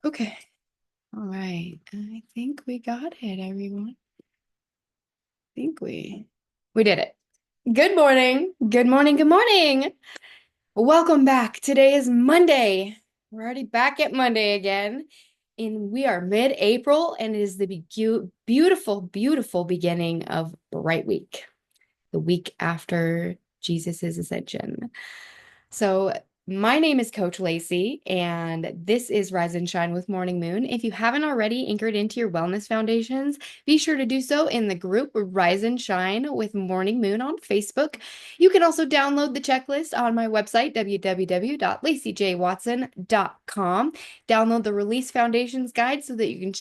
Okay. All right. I think we got it, everyone. I think we did it. Good morning. Good morning. Good morning. Welcome back. Today is Monday. We're already back at Monday again. And we are mid-April, and it is the beautiful, beautiful beginning of Bright Week, the week after Jesus's ascension. So, my name is Coach Lacy, and this is Rise and Shine with Morning Moon. If you haven't already anchored into your wellness foundations, be sure to do so in the group Rise and Shine with Morning Moon on Facebook. You can also download the checklist on my website, www.lacyjwatson.com. Download the Release Foundations Guide so that you can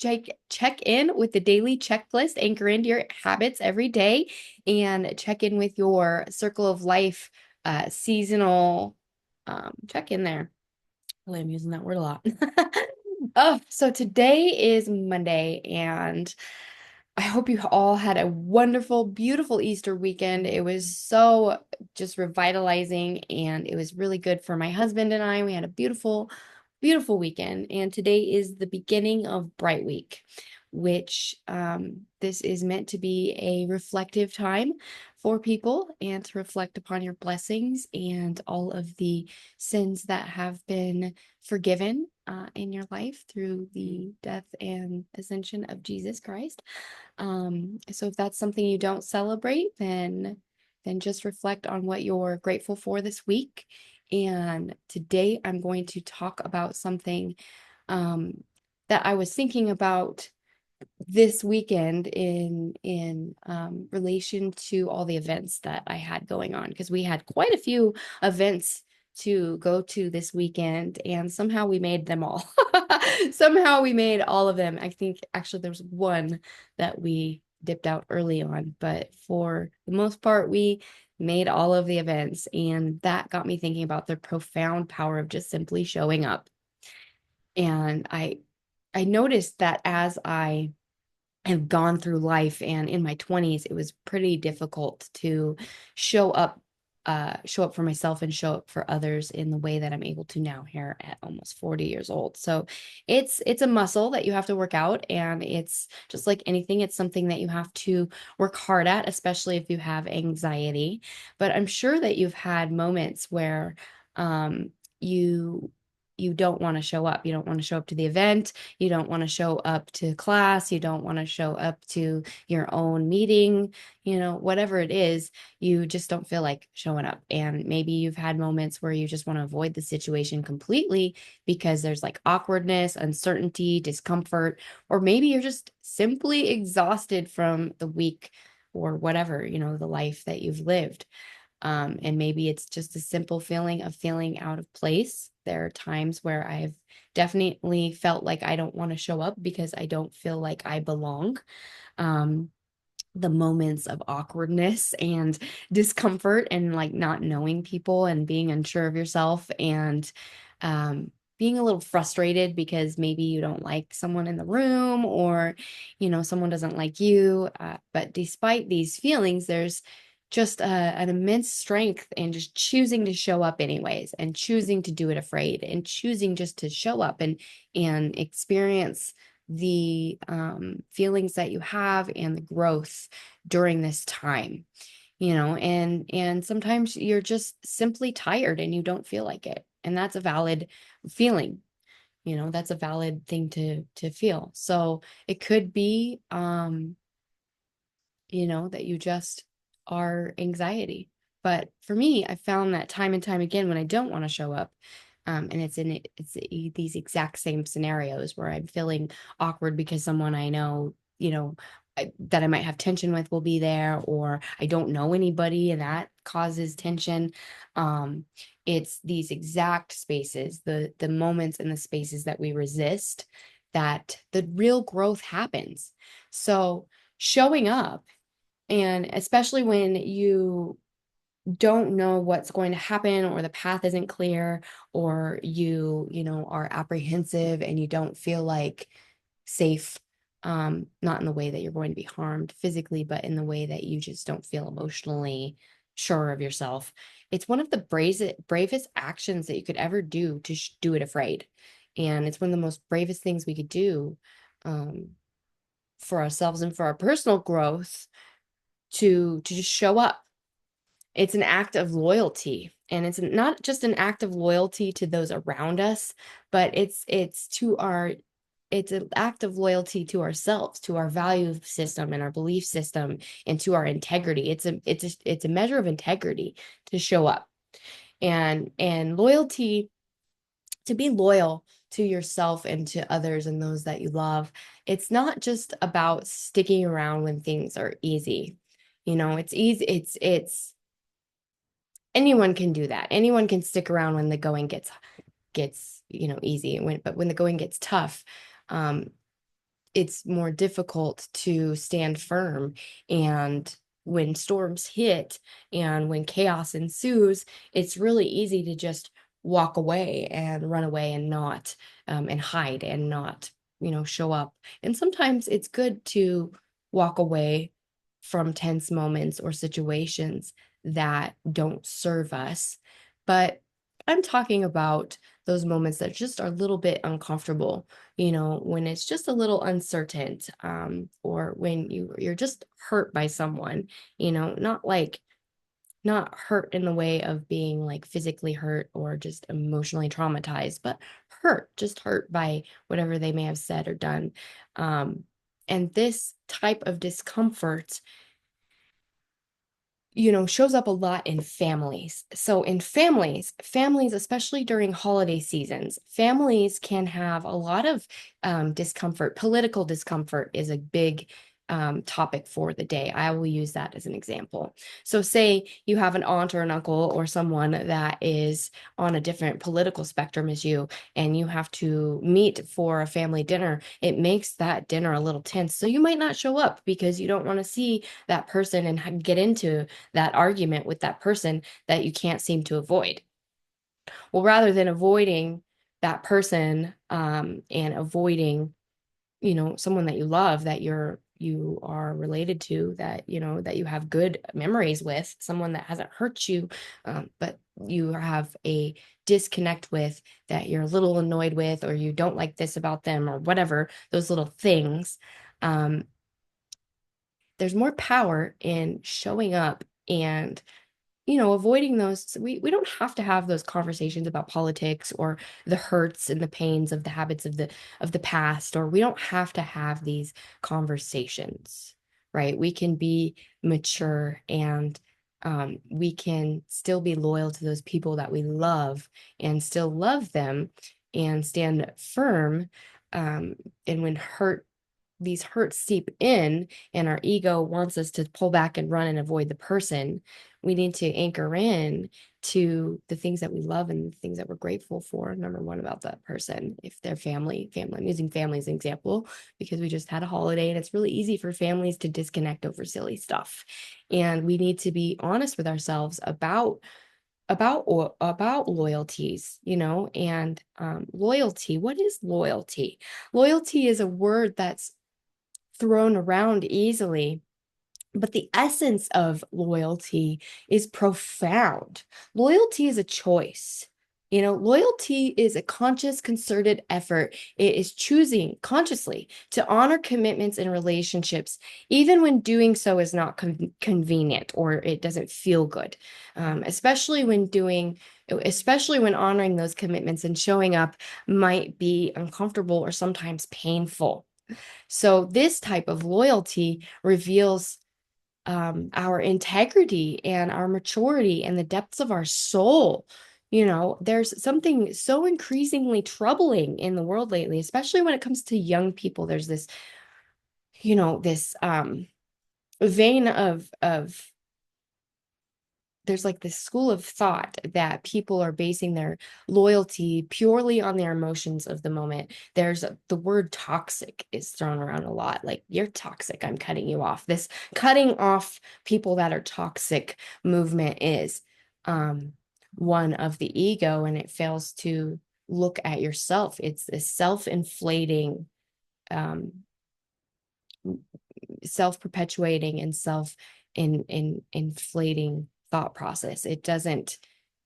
check in with the daily checklist, anchor into your habits every day, and check in with your Circle of Life seasonal check in there. Really, I'm using that word a lot. Oh, so today is Monday, and I hope you all had a wonderful, beautiful Easter weekend. It was so just revitalizing, and it was really good for my husband and I. We had a beautiful, beautiful weekend, and today is the beginning of Bright Week, which this is meant to be a reflective time for people and to reflect upon your blessings and all of the sins that have been forgiven in your life through the death and ascension of Jesus Christ. So if that's something you don't celebrate, then just reflect on what you're grateful for this week. And today I'm going to talk about something that I was thinking about this weekend in relation to all the events that I had going on, because we had quite a few events to go to this weekend, and somehow we made them all. Somehow we made all of them. I think actually there's one that we dipped out early on, but for the most part, we made all of the events, and that got me thinking about the profound power of just simply showing up. And I noticed that as I have gone through life, and in my 20s it was pretty difficult to show up show up for myself and show up for others in the way that I'm able to now here at almost 40 years old. So it's a muscle that you have to work out, and it's just like anything, it's something that you have to work hard at, especially if you have anxiety. But I'm sure that you've had moments where um you you don't want to show up. You don't want to show up to the event. You don't want to show up to class. You don't want to show up to your own meeting, whatever it is, you just don't feel like showing up. And maybe you've had moments where you just want to avoid the situation completely because there's like awkwardness, uncertainty, discomfort, or maybe you're just simply exhausted from the week or whatever, the life that you've lived. And maybe it's just a simple feeling of feeling out of place. There are times where I've definitely felt like I don't want to show up because I don't feel like I belong. Um, the moments of awkwardness and discomfort and like not knowing people and being unsure of yourself and being a little frustrated because maybe you don't like someone in the room, or someone doesn't like you, but despite these feelings, there's just an immense strength in just choosing to show up anyways, and choosing to do it afraid, and choosing just to show up and experience the feelings that you have and the growth during this time, and sometimes you're just simply tired and you don't feel like it, and that's a valid feeling. That's a valid thing to feel. So it could be that you just are anxiety. But for me, I found that time and time again, when I don't want to show up, and these exact same scenarios where I'm feeling awkward because someone I know, that I might have tension with will be there, or I don't know anybody and that causes tension. Um, it's these exact spaces, the moments and the spaces that we resist, that the real growth happens. So showing up, and especially when you don't know what's going to happen, or the path isn't clear, or you are apprehensive and you don't feel like safe, not in the way that you're going to be harmed physically, but in the way that you just don't feel emotionally sure of yourself. It's one of the bravest actions that you could ever do to do it afraid. And it's one of the most bravest things we could do, um, for ourselves and for our personal growth, to just show up. It's an act of loyalty, and it's not just an act of loyalty to those around us, but it's an act of loyalty to ourselves, to our value system and our belief system, and to our integrity. It's a measure of integrity to show up. And loyalty, to be loyal to yourself and to others and those that you love, it's not just about sticking around when things are easy. It's easy. It's anyone can do that. Anyone can stick around when the going gets easy. But when the going gets tough, um, it's more difficult to stand firm. And when storms hit and when chaos ensues, it's really easy to just walk away and run away and not, and hide and not, show up. And sometimes it's good to walk away from tense moments or situations that don't serve us. But I'm talking about those moments that just are a little bit uncomfortable, when it's just a little uncertain, or when you're just hurt by someone, not hurt in the way of being like physically hurt or just emotionally traumatized, but just hurt by whatever they may have said or done. And this type of discomfort, shows up a lot in families. So in families, especially during holiday seasons, families can have a lot of discomfort. Political discomfort is a big topic for the day. I will use that as an example. So say you have an aunt or an uncle or someone that is on a different political spectrum as you, and you have to meet for a family dinner. It makes that dinner a little tense. So you might not show up because you don't want to see that person and get into that argument with that person that you can't seem to avoid. Well, rather than avoiding that person, and avoiding, someone that you love, that you are related to, that you have good memories with, someone that hasn't hurt you, but you have a disconnect with, that you're a little annoyed with, or you don't like this about them, or whatever, those little things. There's more power in showing up and avoiding those. We don't have to have those conversations about politics or the hurts and the pains of the habits of the past, or we don't have to have these conversations, right? We can be mature, and we can still be loyal to those people that we love, and still love them, and stand firm. And when these hurts seep in and our ego wants us to pull back and run and avoid the person, we need to anchor in to the things that we love and the things that we're grateful for. Number one, about that person, if they're family, I'm using family as an example because we just had a holiday, and it's really easy for families to disconnect over silly stuff. And we need to be honest with ourselves about loyalties, and loyalty. What is loyalty? Loyalty is a word that's thrown around easily, but the essence of loyalty is profound. Loyalty is a choice. Loyalty is a conscious, concerted effort. It is choosing consciously to honor commitments and relationships, even when doing so is not convenient or it doesn't feel good. Especially when honoring those commitments and showing up might be uncomfortable or sometimes painful. So this type of loyalty reveals our integrity and our maturity and the depths of our soul. There's something so increasingly troubling in the world lately, especially when it comes to young people. There's this vein of there's like this school of thought that people are basing their loyalty purely on their emotions of the moment. The word toxic is thrown around a lot. Like, you're toxic, I'm cutting you off. This cutting off people that are toxic movement is one of the ego, and it fails to look at yourself. It's this self-inflating, um, self-perpetuating, and inflating thought process. It doesn't,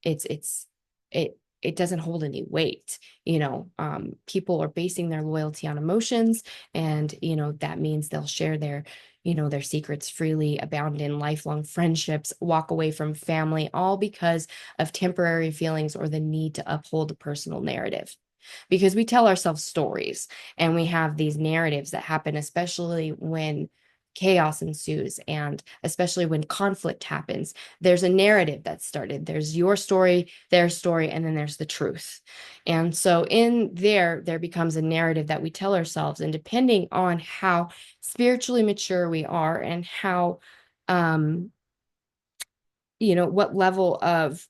it's it it doesn't hold any weight. People are basing their loyalty on emotions, and that means they'll share their secrets freely, abound in lifelong friendships, walk away from family, all because of temporary feelings or the need to uphold a personal narrative. Because we tell ourselves stories, and we have these narratives that happen, especially when chaos ensues, and especially when conflict happens. There's a narrative that's started. There's your story, their story, and then there's the truth. And so in there becomes a narrative that we tell ourselves. And depending on how spiritually mature we are, and how, what level of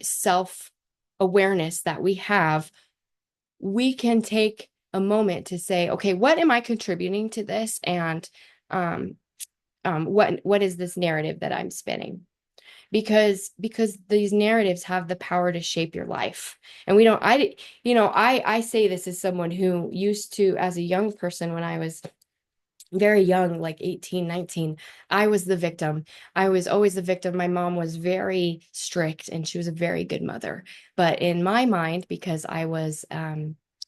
self awareness that we have, we can take a moment to say, okay, what am I contributing to this? And um, what is this narrative that I'm spinning? Because these narratives have the power to shape your life. And we don't, I say this as someone who used to, as a young person, when I was very young, like 18, 19, I was the victim. I was always the victim. My mom was very strict, and she was a very good mother. But in my mind, because I was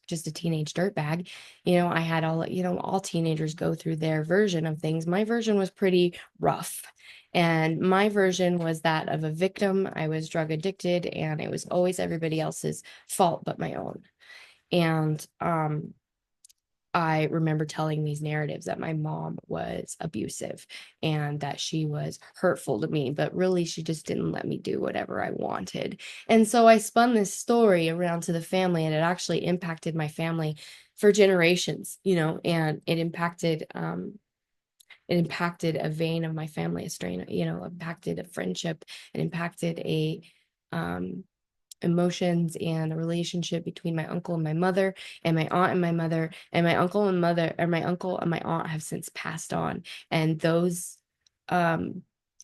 just a teenage dirtbag, I had all teenagers go through their version of things. My version was pretty rough. And my version was that of a victim. I was drug addicted, and it was always everybody else's fault but my own. And I remember telling these narratives that my mom was abusive and that she was hurtful to me, but really she just didn't let me do whatever I wanted. And so I spun this story around to the family, and it actually impacted my family for generations, and it impacted a vein of my family, a strain, impacted a friendship, it impacted a um emotions and a relationship between my uncle and my mother, and my aunt and my mother, and my uncle and mother, or my uncle and my aunt have since passed on. And those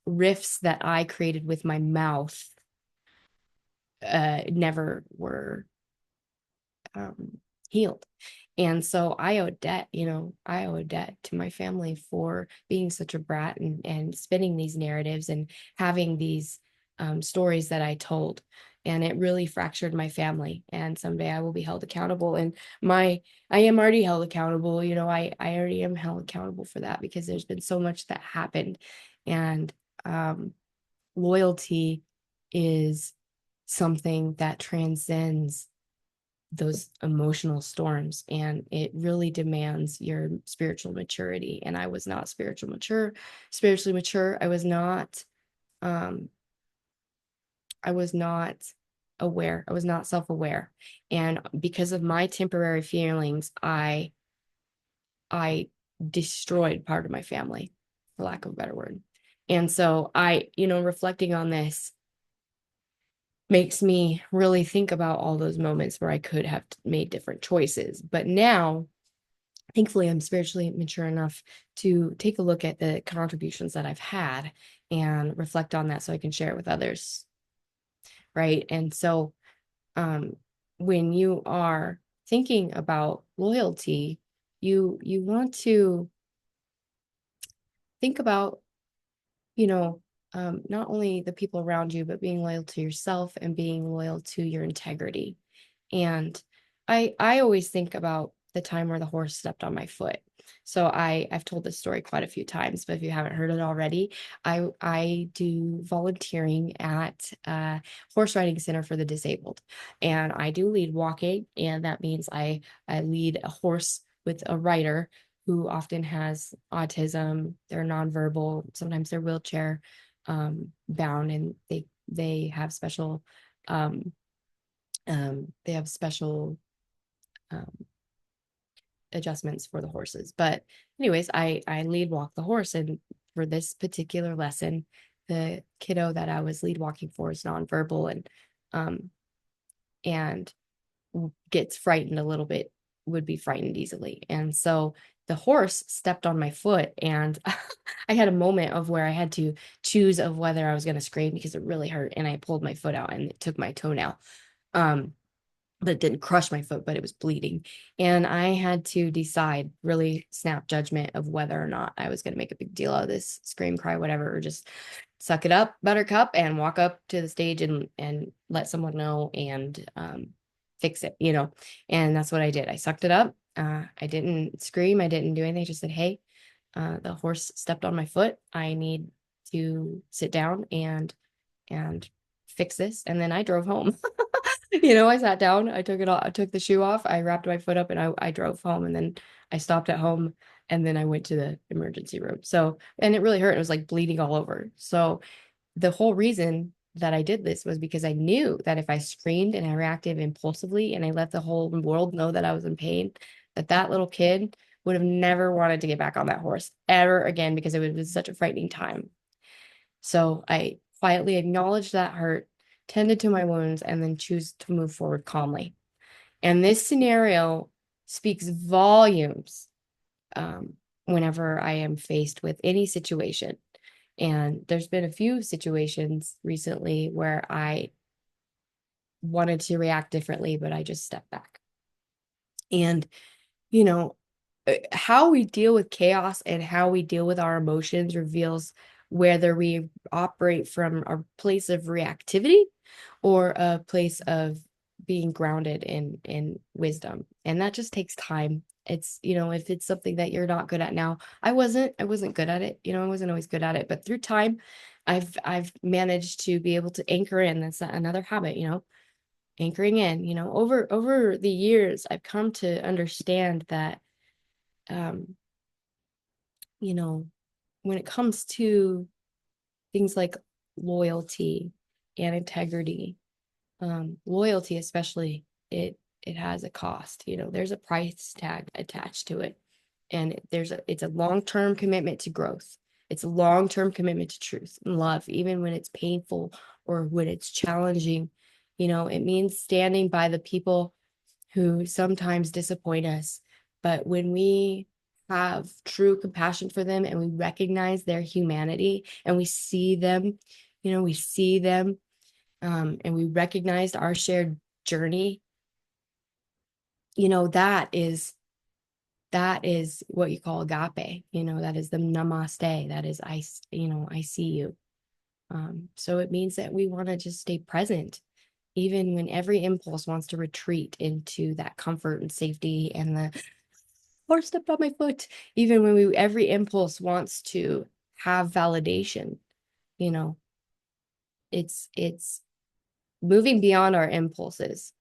rifts that I created with my mouth never were healed. And so I owe debt, I owe a debt to my family for being such a brat, and spinning these narratives and having these stories that I told. And it really fractured my family. And someday I will be held accountable. And I am already held accountable. I already am held accountable for that, because there's been so much that happened. And loyalty is something that transcends those emotional storms, and it really demands your spiritual maturity. And I was not spiritually mature. Um I was not aware. I was not self-aware. And because of my temporary feelings, I destroyed part of my family, for lack of a better word. And so reflecting on this makes me really think about all those moments where I could have made different choices. But now, thankfully, I'm spiritually mature enough to take a look at the contributions that I've had and reflect on that so I can share it with others. Right. And so, um, when you are thinking about loyalty, you want to think about, you know, not only the people around you, but being loyal to yourself and being loyal to your integrity. And I always think about the time where the horse stepped on my foot. So I've told this story quite a few times, but if you haven't heard it already, I do volunteering at a horse riding center for the disabled, and I do lead walking, and that means I lead a horse with a rider who often has autism. They're nonverbal, sometimes they're wheelchair bound, and they have special um, they have special um, adjustments for the horses. But anyways, I lead walk the horse, and for this particular lesson, the kiddo that I was lead walking for is nonverbal, um and gets frightened a little bit, would be frightened easily. And so the horse stepped on my foot, and I had a moment of where I had to choose of whether I was going to scream because it really hurt, and I pulled my foot out and it took my toenail. Um but it didn't crush my foot, but it was bleeding. And I had to decide, really snap judgment of whether or not I was going to make a big deal out of this, scream, cry, whatever, or just suck it up, buttercup, and walk up to the stage and let someone know and fix it, you know. And that's what I did. I sucked it up. I didn't scream. I didn't do anything. I just said, hey, the horse stepped on my foot. I need to sit down and fix this. And then I drove home. You know, I sat down, I took it off, I took the shoe off, I wrapped my foot up, and I drove home. And then I stopped at home, and then I went to the emergency room. So, and it really hurt. It was like bleeding all over. So the whole reason that I did this was because I knew that if I screamed and I reacted impulsively and I let the whole world know that I was in pain, that that little kid would have never wanted to get back on that horse ever again, because it was such a frightening time. So I quietly acknowledged that hurt, tended to my wounds, and then choose to move forward calmly. And this scenario speaks volumes whenever I am faced with any situation. And there's been a few situations recently where I wanted to react differently, but I just stepped back. And, you know, how we deal with chaos and how we deal with our emotions reveals whether we operate from a place of reactivity or a place of being grounded in wisdom. And that just takes time. It's, you know, if it's something that you're not good at now, I wasn't good at it. You know, I wasn't always good at it, but through time, I've managed to be able to anchor in. That's another habit, you know, anchoring in, you know, over the years, I've come to understand that um, you know, when it comes to things like loyalty and integrity, loyalty especially, it has a cost. You know, there's a price tag attached to it, and it's a long-term commitment to growth. It's a long-term commitment to truth and love, even when it's painful or when it's challenging. You know, it means standing by the people who sometimes disappoint us. But when we have true compassion for them and we recognize their humanity and we see them, you know, we see them and we recognized our shared journey, you know, that is what you call agape. You know, that is the namaste. That is you know, I see you. So it means that we want to just stay present, even when every impulse wants to retreat into that comfort and safety and the or stepped on my foot. Even when every impulse wants to have validation, you know, it's moving beyond our impulses.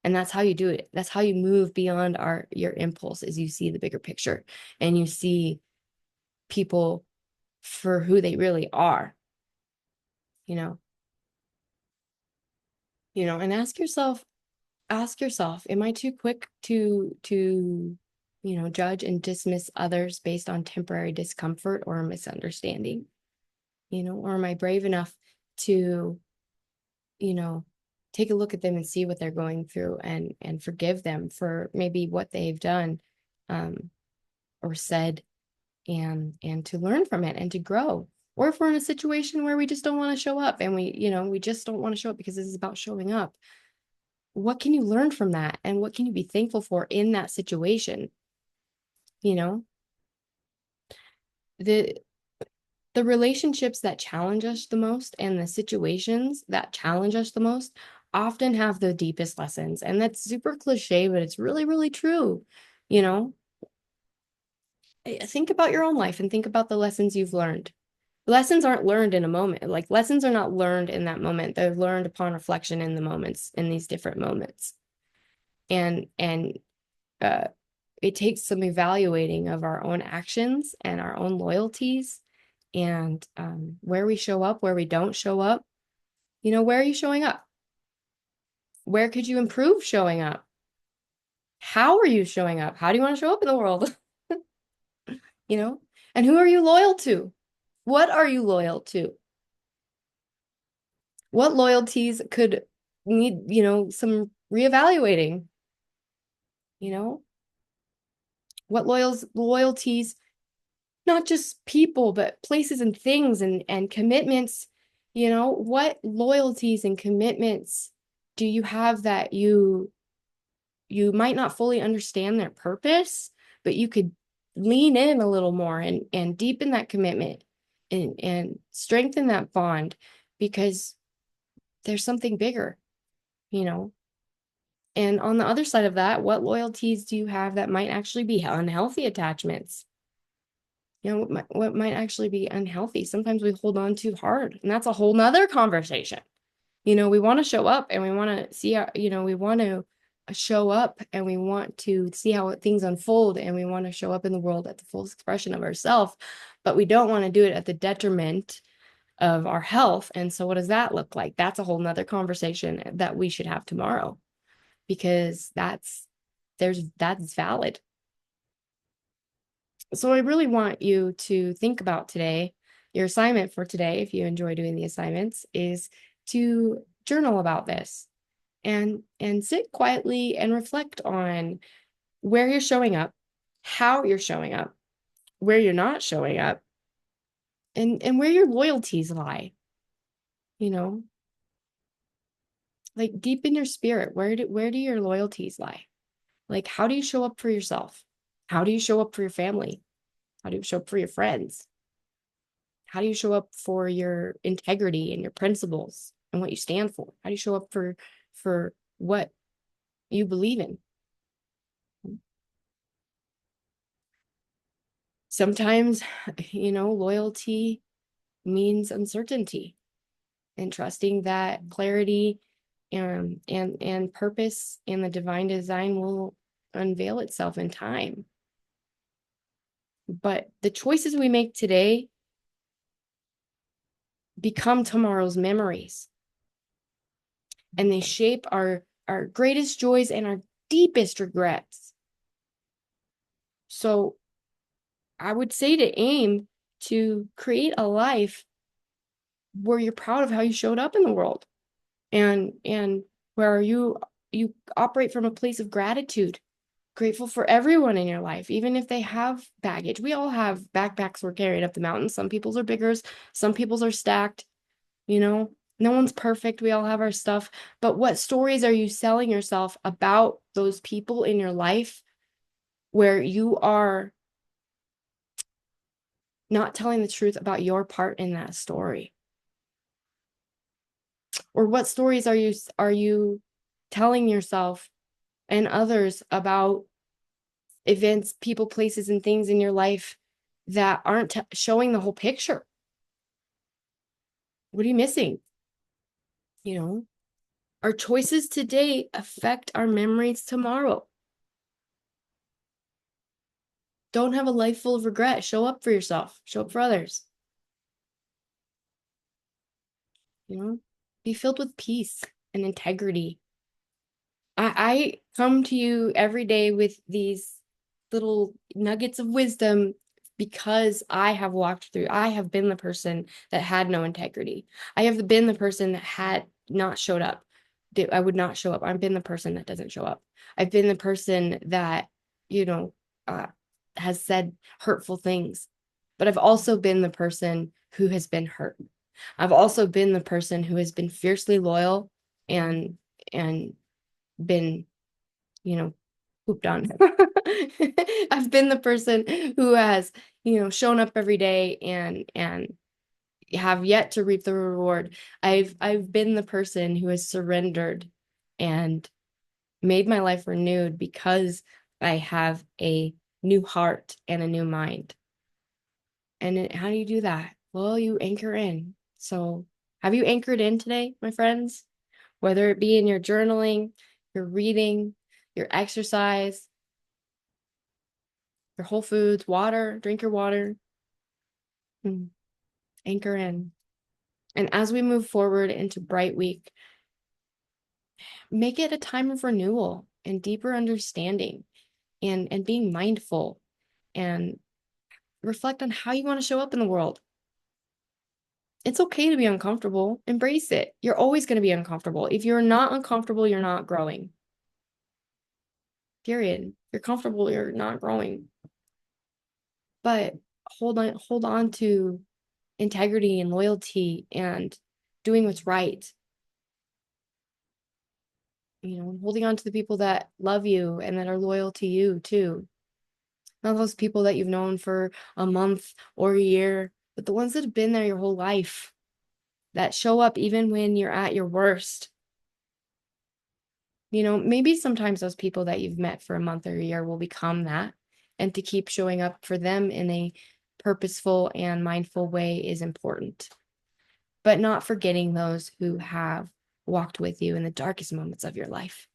And that's how you do it. That's how you move beyond your impulse, is you see the bigger picture and you see people for who they really are, you know, and ask yourself, am I too quick to judge and dismiss others based on temporary discomfort or misunderstanding? Or am I brave enough to, you know, take a look at them and see what they're going through and forgive them for maybe what they've done um, or said, and to learn from it and to grow. Or if we're in a situation where we just don't want to show up and we just don't want to show up because this is about showing up, what can you learn from that? And what can you be thankful for in that situation? You know, the the relationships that challenge us the most and the situations that challenge us the most often have the deepest lessons. And that's super cliche, but it's really, really true. You know, think about your own life and think about the lessons you've learned. Lessons aren't learned in a moment. Like, lessons are not learned in that moment. They're learned upon reflection in the moments, in these different moments. And uh, it takes some evaluating of our own actions and our own loyalties and where we show up, where we don't show up. Where are you showing up? Where could you improve showing up? How are you showing up? How do you want to show up in the world? you know, and who are you loyal to? What are you loyal to? What loyalties could need, some reevaluating? You know, what loyalties, not just people, but places and things and commitments, what loyalties and commitments do you have that you might not fully understand their purpose, but you could lean in a little more and deepen that commitment and strengthen that bond because there's something bigger, you know? And on the other side of that, what loyalties do you have that might actually be unhealthy attachments? What might actually be unhealthy? Sometimes we hold on too hard, and that's a whole nother conversation. We want to show up and we want to see how, we want to show up and we want to see how things unfold and we want to show up in the world at the full expression of ourselves, but we don't want to do it at the detriment of our health. And so what does that look like? That's a whole nother conversation that we should have tomorrow because that's valid. So I really want you to think about today. Your assignment for today, if you enjoy doing the assignments, is to journal about this and sit quietly and reflect on where you're showing up, how you're showing up, where you're not showing up, and where your loyalties lie, you know, like deep in your spirit, where do your loyalties lie? Like how do you show up for yourself? How do you show up for your family? How do you show up for your friends? How do you show up for your integrity and your principles and what you stand for? How do you show up for what you believe in? Sometimes, loyalty means uncertainty and trusting that clarity and purpose and the divine design will unveil itself in time. But the choices we make today become tomorrow's memories, and they shape our greatest joys and our deepest regrets. So I would say to aim to create a life where you're proud of how you showed up in the world and where you operate from a place of gratitude, grateful for everyone in your life, even if they have baggage. We all have backpacks we're carrying up the mountain. Some people's are bigger, some people's are stacked, no one's perfect. We all have our stuff. But what stories are you selling yourself about those people in your life where you are not telling the truth about your part in that story? Or what stories are you telling yourself and others about events, people, places, and things in your life that aren't showing the whole picture? What are you missing? Our choices today affect our memories tomorrow. Don't have a life full of regret. Show up for yourself. Show up for others. Be filled with peace and integrity. I come to you every day with these little nuggets of wisdom because I have been the person that had no integrity. I have been the person that had not showed up. I would not show up. I've been the person that doesn't show up. I've been the person that, you know, uh, has said hurtful things, but I've also been the person who has been hurt. I've also been the person who has been fiercely loyal and been, you know, pooped on. I've been the person who has, shown up every day and have yet to reap the reward. I've been the person who has surrendered and made my life renewed because I have a new heart and a new mind. And how do you do that? Well, you anchor in. So, have you anchored in today, my friends? Whether it be in your journaling, your reading, your exercise, your whole foods, water, drink your water, anchor in. And as we move forward into Bright Week, make it a time of renewal and deeper understanding and being mindful and reflect on how you want to show up in the world. It's okay to be uncomfortable. Embrace it. You're always going to be uncomfortable. If you're not uncomfortable, you're not growing. Period. If you're comfortable, you're not growing. But hold on to integrity and loyalty and doing what's right. holding on to the people that love you and that are loyal to you too. Not those people that you've known for a month or a year, but the ones that have been there your whole life, that show up even when you're at your worst. Maybe sometimes those people that you've met for a month or a year will become that. And to keep showing up for them in a purposeful and mindful way is important. But not forgetting those who have walked with you in the darkest moments of your life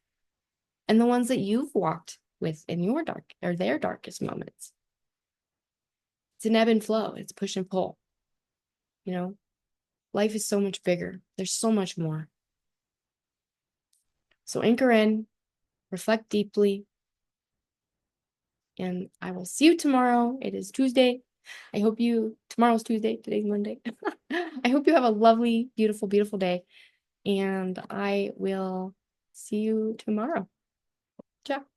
and the ones that you've walked with in your dark or their darkest moments. It's an ebb and flow, it's push and pull. You know, life is so much bigger, there's so much more. So anchor in, reflect deeply, and I will see you tomorrow. It is Tuesday. Tomorrow's Tuesday, today's Monday. I hope you have a lovely, beautiful, beautiful day, and I will see you tomorrow. Ciao.